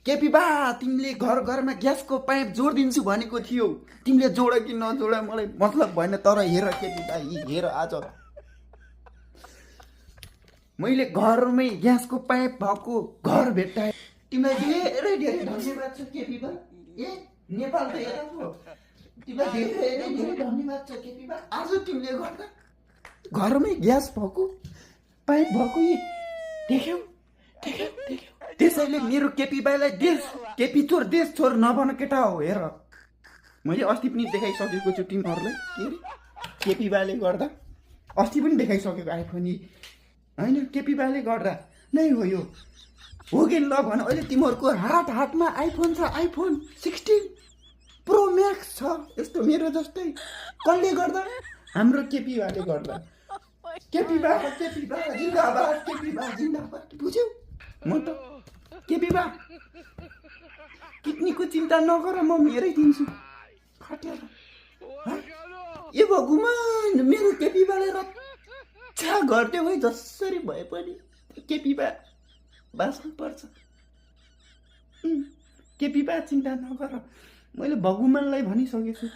केपी बा तिमीले घर घरमा ग्यासको पाइप जोडिदिन्छु भनेको थियो, तिमीले जोड कि नजोड मलाई मतलब भएन। तर हेर केपी बा, हेर आज मैले घरमै ग्यासको पाइप भएको घर भेट्टाएँ। तिमीलाई धेरै धेरै धन्यवाद छ केपी बा। ए नेपाल त यता पो, तिमीलाई धेरै धेरै धन्यवाद छ केपी बा। आज तिमीले गर्दा घरमै ग्यास भएको पाइप भएको देख्यौ देख्यौ देख्यौ। त्यसैले मेरो केपी बाईलाई केपी चोर देश चोर नबन केटा हो। हेर मैले अस्ति पनि देखाइसकेको छु तिमीहरूलाई, के अरे केपी बाले गर्दा अस्ति पनि देखाइसकेको आइफोन होइन, केपी बाले गर्दा नै हो यो। हो कि ल भन, अहिले तिमीहरूको हातमा आइफोन छ, आइफोन 16 प्रो म्याक्स छ यस्तो मेरो जस्तै। कसले गर्दा? हाम्रो केपी बाले गर्दा। केपी बा जिन्दाबाद, केपी बा जिन्दाबाद। बुझ्यौ? म त केपी बा किडनीको चिन्ता नगर, म मेरै दिन्छु खटेर। ए भगवान, मेरो केपी बाले रक्षा गरिदियो है जसरी भए पनि। केपी बा बाँच्नु पर्छ। केपी बा चिन्ता नगर, मैले भगवानलाई भनिसकेछु।